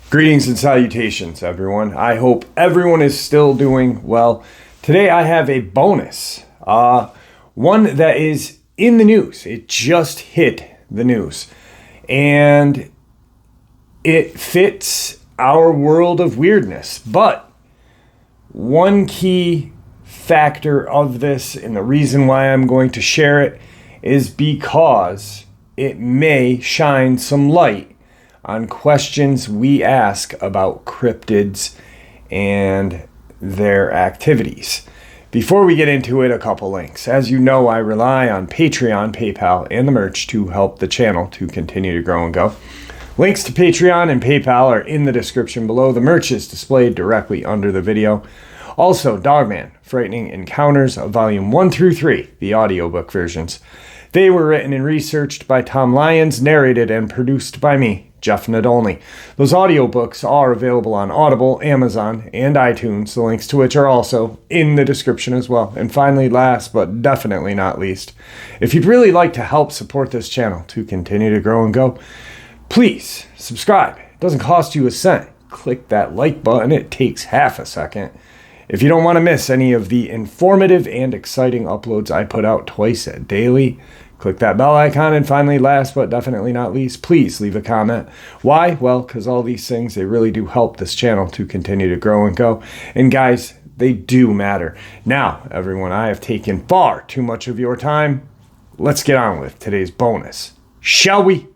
Greetings and salutations, everyone. I hope everyone is still doing well. Today I have a bonus, one that is in the news. It just hit the news, and it fits our world of weirdness. But one key factor of this, and the reason why I'm going to share it, is because it may shine some light on questions we ask about cryptids and their activities. Before we get into it, a couple links. As you know, I rely on Patreon, PayPal, and the merch to help the channel to continue to grow and go. Links to Patreon and PayPal are in the description below. The merch is displayed directly under the video. Also, Dogman, Frightening Encounters, Volume 1 through 3, the audiobook versions. They were written and researched by Tom Lyons, narrated and produced by me, Jeff Nadolny. Those audiobooks are available on Audible, Amazon, and iTunes, the links to which are also in the description as well. And finally, last but definitely not least, if you'd really like to help support this channel to continue to grow and go, please subscribe. It doesn't cost you a cent. Click that like button. It takes half a second. If you don't want to miss any of the informative and exciting uploads I put out twice daily, click that bell icon. And finally, last but definitely not least, please leave a comment. Why? Well, because all these things, they really do help this channel to continue to grow and go. And guys, they do matter. Now, everyone, I have taken far too much of your time. Let's get on with today's bonus, shall we?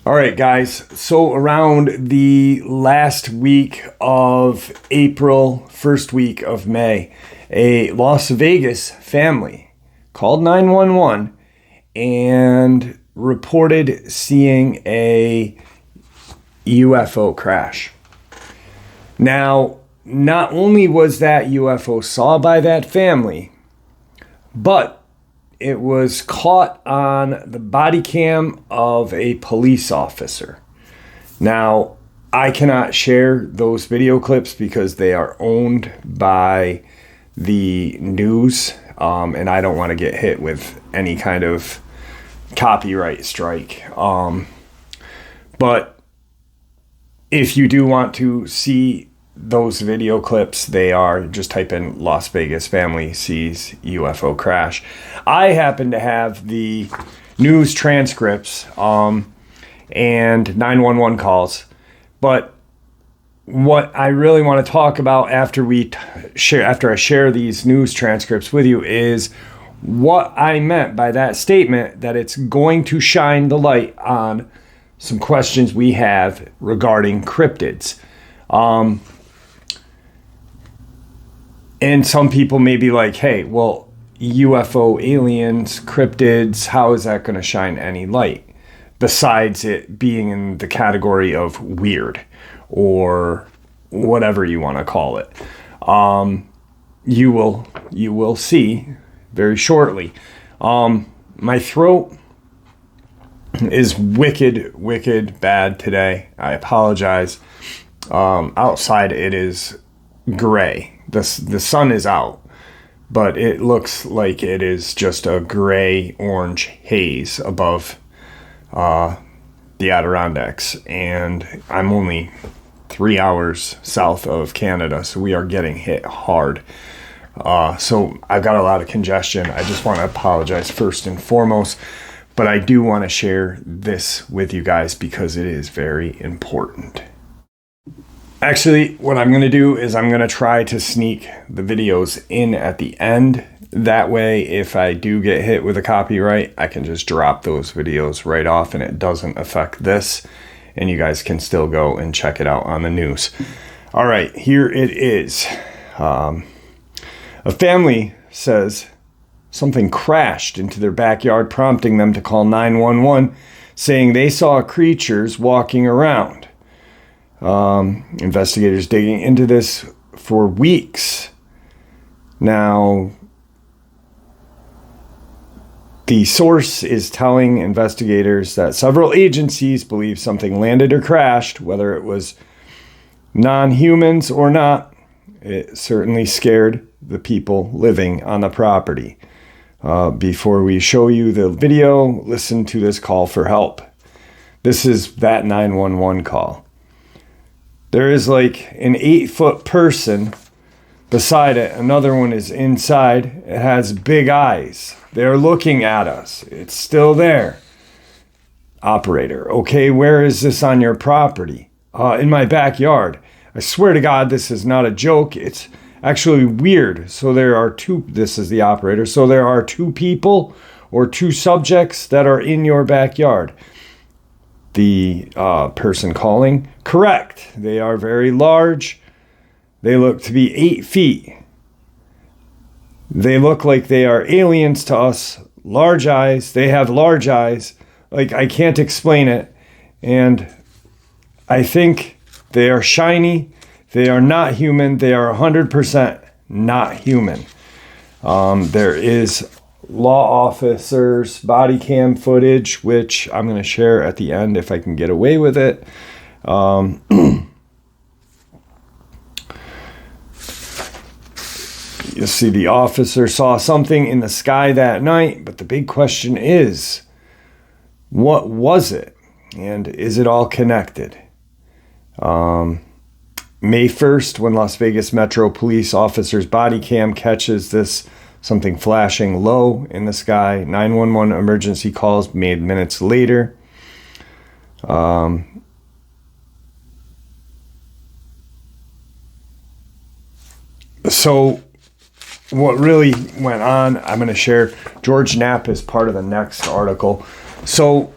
All right, guys, so around the last week of April, first week of May, a Las Vegas family called 911 and reported seeing a UFO crash. Now, not only was that UFO saw by that family, but it was caught on the body cam of a police officer. Now, I cannot share those video clips because they are owned by the news, and I don't want to get hit with any kind of copyright strike. But if you do want to see those video clips, they are, just type in Las Vegas family sees UFO crash. I happen to have the news transcripts and 911 calls, but what I really want to talk about after I share these news transcripts with you is what I meant by that statement, that it's going to shine the light on some questions we have regarding cryptids. And some people may be like, hey, well, UFO, aliens, cryptids, how is that going to shine any light? Besides it being in the category of weird or whatever you want to call it. You will see very shortly. My throat is wicked bad today. I apologize. Outside it is gray. The sun is out, but it looks like it is just a gray-orange haze above the Adirondacks, and I'm only 3 hours south of Canada, so we are getting hit hard. So I've got a lot of congestion. I just want to apologize first and foremost, but I do want to share this with you guys because it is very important. Actually, what I'm going to do is I'm going to try to sneak the videos in at the end. That way, if I do get hit with a copyright, I can just drop those videos right off and it doesn't affect this. And you guys can still go and check it out on the news. All right, here it is. A family says something crashed into their backyard, prompting them to call 911, saying they saw creatures walking around. Investigators digging into this for weeks. Now, the source is telling investigators that several agencies believe something landed or crashed, whether it was non-humans or not. It certainly scared the people living on the property. Before we show you the video, listen to this call for help. This is that 911 call. There is like an 8-foot person beside it. Another one is inside. It has big eyes. They're looking at us. It's still there. Operator, okay, where is this on your property? In my backyard. I swear to God, this is not a joke. It's actually weird. So there are this is the operator. So there are 2 people or 2 subjects that are in your backyard. The person calling, correct. They are very large. They look to be 8 feet. They look like they are aliens to us. Large eyes. They have large eyes. Like, I can't explain it. And I think they are shiny. They are not human. They are 100% not human. There is law officers' body cam footage, which I'm going to share at the end if I can get away with it. You'll see the officer saw something in the sky that night, but the big question is, what was it? And is it all connected? May 1st, when Las Vegas Metro Police officer's body cam catches something flashing low in the sky. 911 emergency calls made minutes later. So what really went on, I'm going to share. George Knapp is part of the next article. So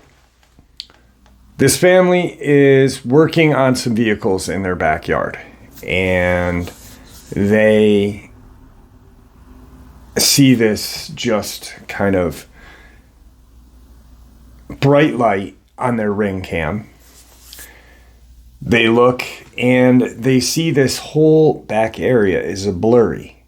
this family is working on some vehicles in their backyard, and they see this just kind of bright light on their ring cam. They look and they see this whole back area is blurry,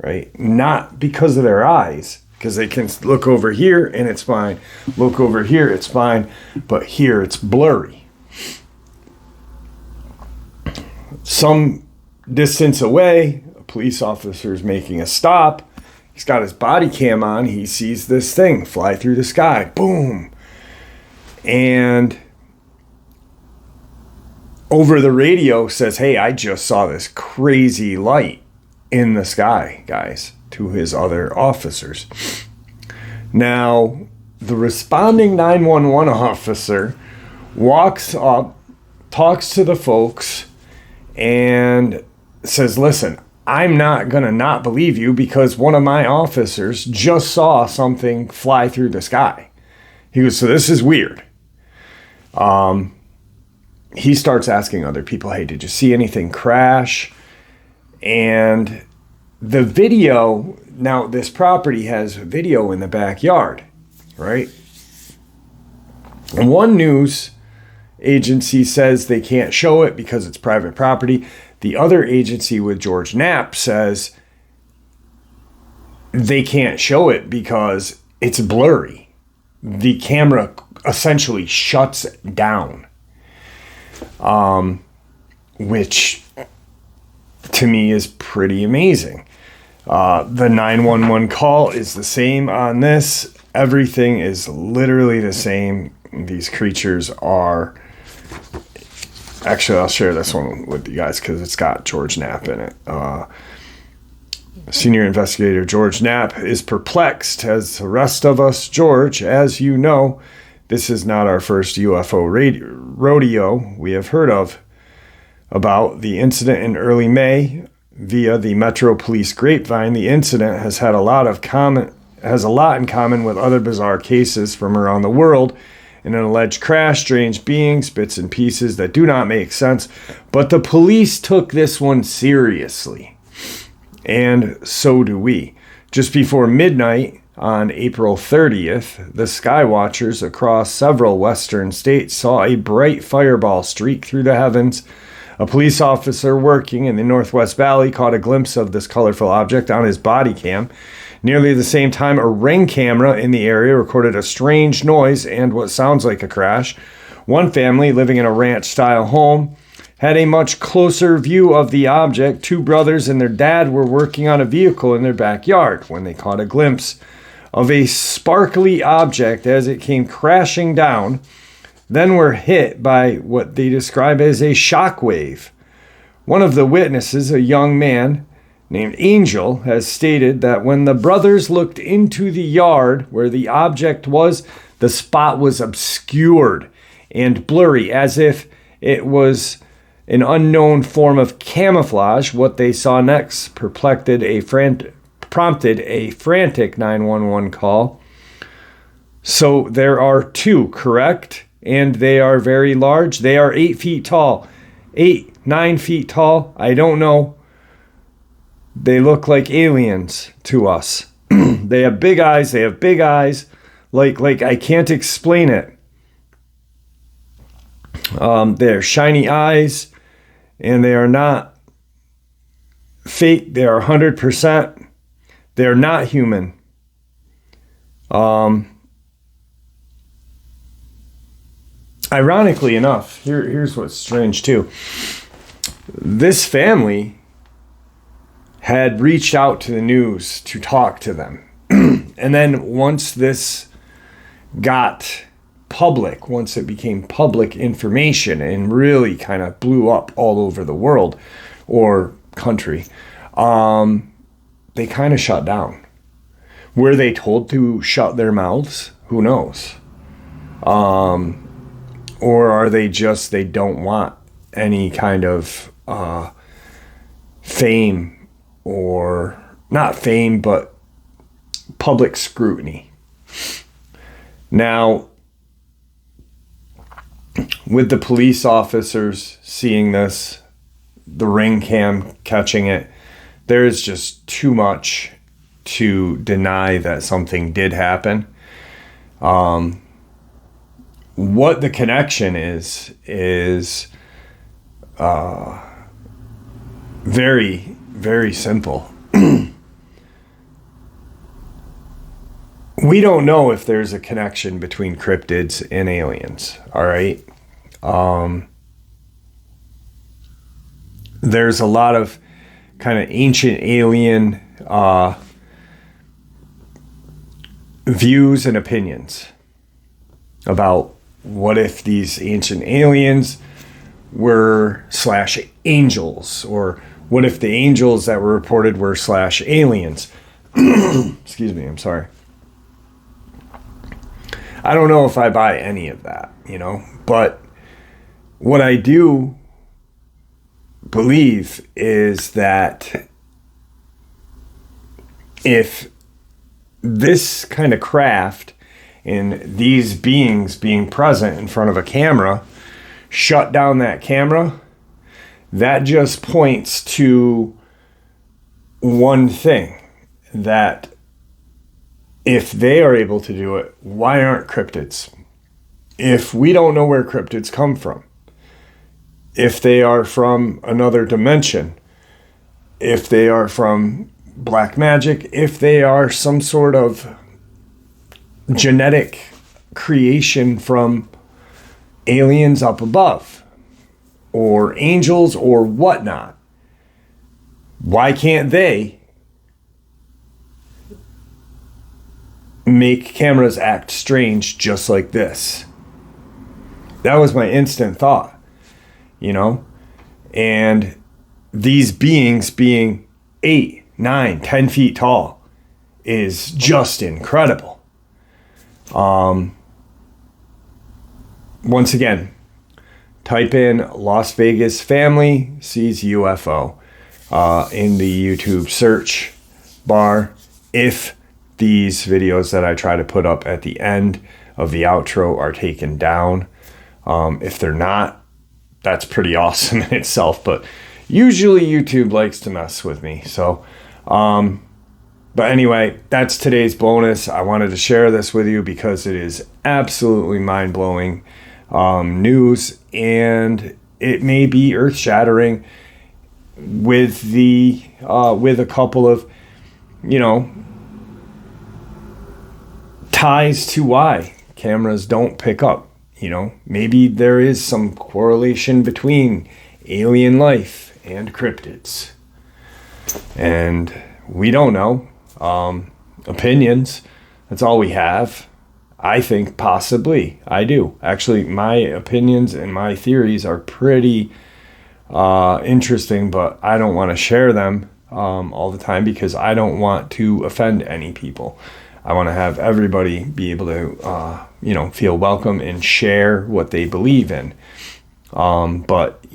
right? Not because of their eyes, because they can look over here and it's fine. Look over here, it's fine. But here it's blurry. Some distance away, a police officer is making a stop. He's got his body cam on. He sees this thing fly through the sky. Boom. And over the radio says, hey, I just saw this crazy light in the sky, guys, to his other officers. Now, the responding 911 officer walks up, talks to the folks, and says, listen, I'm not going to not believe you because one of my officers just saw something fly through the sky. He goes, so this is weird. He starts asking other people, hey, did you see anything crash? And the video, now this property has video in the backyard, right? And one news agency says they can't show it because it's private property. The other agency with George Knapp says they can't show it because it's blurry. The camera essentially shuts down, which to me is pretty amazing. The 911 call is the same on this. Everything is literally the same. These creatures are... Actually, I'll share this one with you guys because it's got George Knapp in it. Senior investigator George Knapp is perplexed as the rest of us. George, as you know, this is not our first UFO rodeo we have heard of. About the incident in early May via the Metro Police grapevine, the incident has had a lot in common with other bizarre cases from around the world. In an alleged crash, strange beings, bits and pieces that do not make sense, but the police took this one seriously, and so do we. Just before midnight on April 30th, the skywatchers across several western states saw a bright fireball streak through the heavens. A police officer working in the Northwest Valley caught a glimpse of this colorful object on his body cam. Nearly the same time, a ring camera in the area recorded a strange noise and what sounds like a crash. One family living in a ranch-style home had a much closer view of the object. 2 brothers and their dad were working on a vehicle in their backyard when they caught a glimpse of a sparkly object as it came crashing down, then were hit by what they describe as a shock wave. One of the witnesses, a young man named Angel, has stated that when the brothers looked into the yard where the object was, the spot was obscured and blurry, as if it was an unknown form of camouflage. What they saw next prompted a frantic 911 call. So there are two, correct? And they are very large. They are 8 feet tall. 9 feet tall. I don't know. They look like aliens to us. They have big eyes. They have big eyes. Like I can't explain it. They're shiny eyes, and they are not fake. They are 100%. They're not human. Ironically enough, here's what's strange too. This family had reached out to the news to talk to them. And then once this got public, once it became public information and really kind of blew up all over the world or country, they kind of shut down. Were they told to shut their mouths? Who knows? Or are they don't want any kind of fame, or not fame, but public scrutiny. Now, with the police officers seeing this, the ring cam catching it, there's just too much to deny that something did happen. What the connection is very, very simple. We don't know if there's a connection between cryptids and aliens, all right? There's a lot of kind of ancient alien views and opinions about what if these ancient aliens were / angels, or what if the angels that were reported were / aliens. Excuse me, I'm sorry. I don't know if I buy any of that, but what I do believe is that if this kind of craft and these beings being present in front of a camera shut down that camera, that just points to one thing, that if they are able to do it, why aren't cryptids? If we don't know where cryptids come from, if they are from another dimension, if they are from black magic, if they are some sort of genetic creation from aliens up above, or angels, or whatnot, why can't they make cameras act strange just like this? That was my instant thought, and these beings being 8, 9, 10 feet tall is just incredible. Once again, type in Las Vegas family sees UFO in the YouTube search bar. If these videos that I try to put up at the end of the outro are taken down, if they're not, that's pretty awesome in itself, but usually YouTube likes to mess with me. So, but anyway, that's today's bonus. I wanted to share this with you because it is absolutely mind-blowing news, and it may be earth-shattering with a couple of, ties to why cameras don't pick up. Maybe there is some correlation between alien life and cryptids, and we don't know. Opinions. That's all we have. I think possibly. I do. Actually, my opinions and my theories are pretty interesting, but I don't want to share them all the time because I don't want to offend any people. I want to have everybody be able to, feel welcome and share what they believe in. But,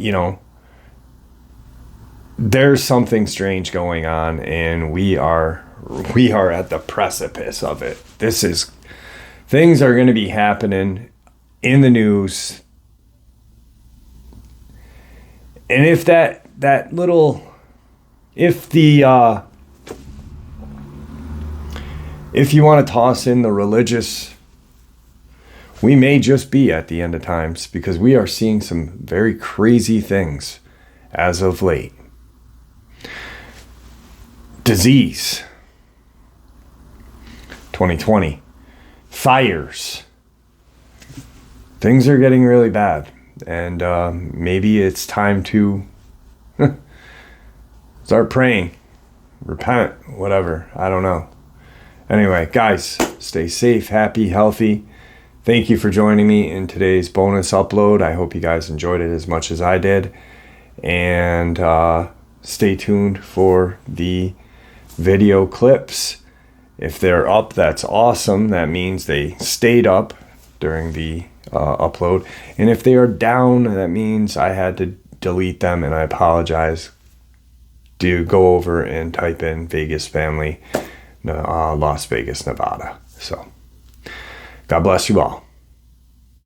there's something strange going on, and we are at the precipice of it. Things are going to be happening in the news. And if if you want to toss in the religious, we may just be at the end of times, because we are seeing some very crazy things as of late. Disease, 2020, fires. Things are getting really bad, and maybe it's time to start praying, repent, whatever. I don't know. Anyway, guys, stay safe, happy, healthy. Thank you for joining me in today's bonus upload. I hope you guys enjoyed it as much as I did. And stay tuned for the video clips. If they're up, that's awesome. That means they stayed up during the upload. And if they are down, that means I had to delete them, and I apologize. Do go over and type in Vegas family, Las Vegas, Nevada. So God bless you all.